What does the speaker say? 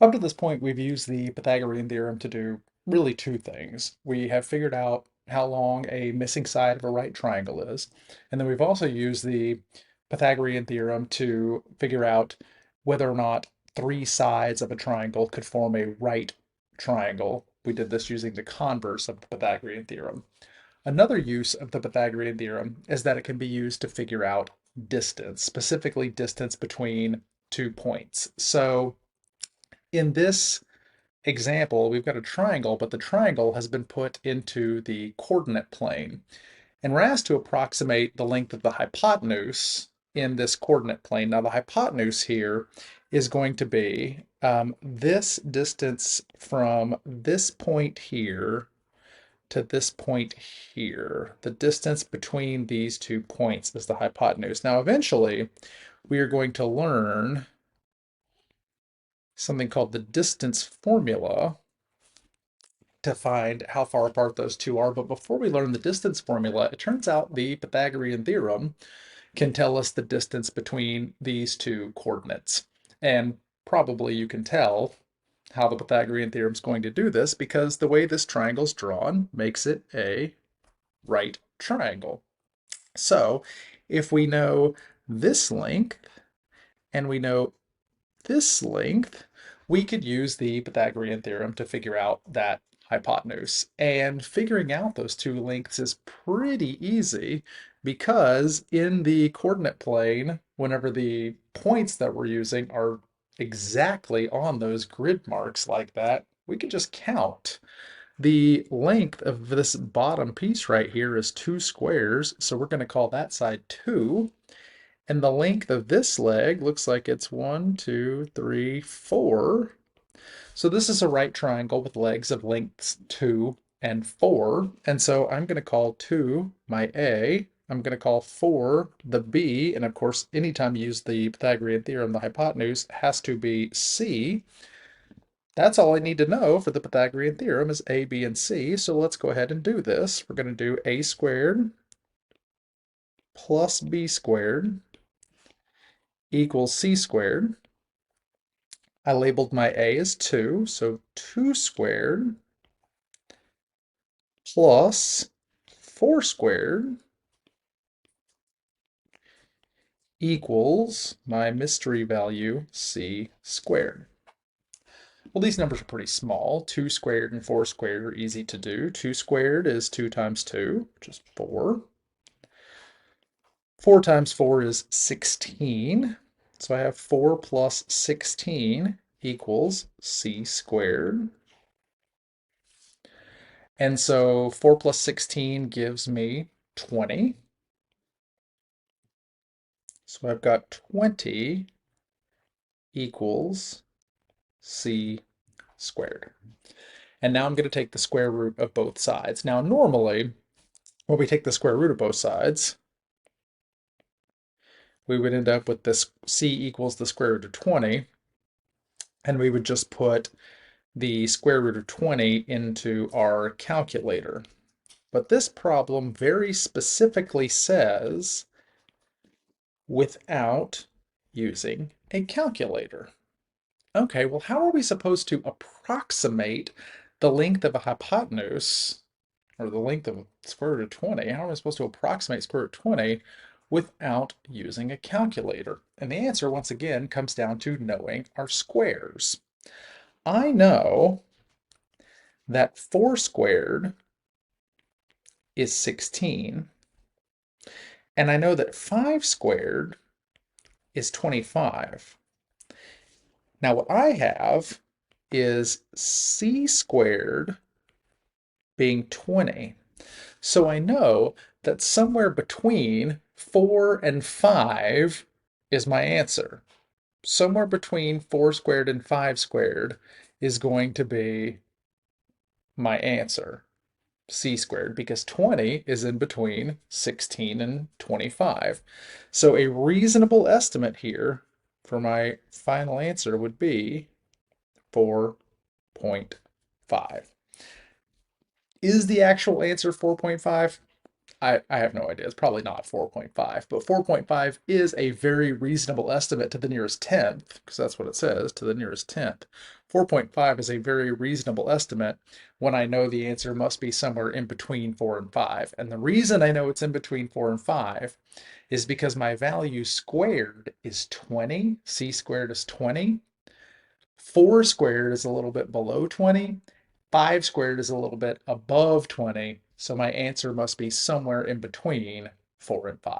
Up to this point, we've used the Pythagorean theorem to do really two things. We have figured out how long a missing side of a right triangle is, and then we've also used the Pythagorean theorem to figure out whether or not three sides of a triangle could form a right triangle. We did this using the converse of the Pythagorean theorem. Another use of the Pythagorean theorem is that it can be used to figure out distance, specifically distance between 2 points. So in this example, we've got a triangle, but the triangle has been put into the coordinate plane. And we're asked to approximate the length of the hypotenuse in this coordinate plane. Now, the hypotenuse here is going to be this distance from this point here to this point here. The distance between these 2 points is the hypotenuse. Now, eventually, we are going to learn something called the distance formula to find how far apart those two are. But before we learn the distance formula, it turns out the Pythagorean theorem can tell us the distance between these two coordinates. And probably you can tell how the Pythagorean theorem is going to do this because the way this triangle is drawn makes it a right triangle. So if we know this length and we know this length, we could use the Pythagorean theorem to figure out that hypotenuse. And figuring out those two lengths is pretty easy because in the coordinate plane, whenever the points that we're using are exactly on those grid marks like that, we can just count. The length of this bottom piece right here is 2 squares, so we're going to call that side 2. And the length of this leg looks like it's 1, 2, 3, 4. So this is a right triangle with legs of lengths 2 and 4. And so I'm going to call 2 my A. I'm going to call 4 the B. And of course, anytime you use the Pythagorean theorem, the hypotenuse has to be C. That's all I need to know for the Pythagorean theorem is A, B, and C. So let's go ahead and do this. We're going to do A squared plus B squared equals C squared. I labeled my A as 2, so 2 squared plus 4 squared equals my mystery value C squared. Well, these numbers are pretty small. 2 squared and 4 squared are easy to do. 2 squared is 2 times 2, which is 4. 4 times 4 is 16. So I have 4 plus 16 equals C squared. And so 4 plus 16 gives me 20. So I've got 20 equals C squared. And now I'm going to take the square root of both sides. Now normally, when we take the square root of both sides, we would end up with this C equals the square root of 20, and we would just put the square root of 20 into our calculator. But this problem very specifically says without using a calculator. Okay, well, how are we supposed to approximate the length of a hypotenuse, or the length of square root of 20? How am I supposed to approximate square root of 20 without using a calculator? And the answer, once again, comes down to knowing our squares. I know that 4 squared is 16, and I know that 5 squared is 25. Now what I have is C squared being 20. So I know that somewhere between 4 and 5 is my answer. Somewhere between 4 squared and 5 squared is going to be my answer, C squared, because 20 is in between 16 and 25. So a reasonable estimate here for my final answer would be 4.5. Is the actual answer 4.5? I have no idea. It's probably not 4.5, but 4.5 is a very reasonable estimate to the nearest tenth, because that's what it says, to the nearest tenth. 4.5 is a very reasonable estimate when I know the answer must be somewhere in between 4 and 5. And the reason I know it's in between 4 and 5 is because my value squared is 20. C squared is 20. 4 squared is a little bit below 20. 5 squared is a little bit above 20. So my answer must be somewhere in between 4 and 5.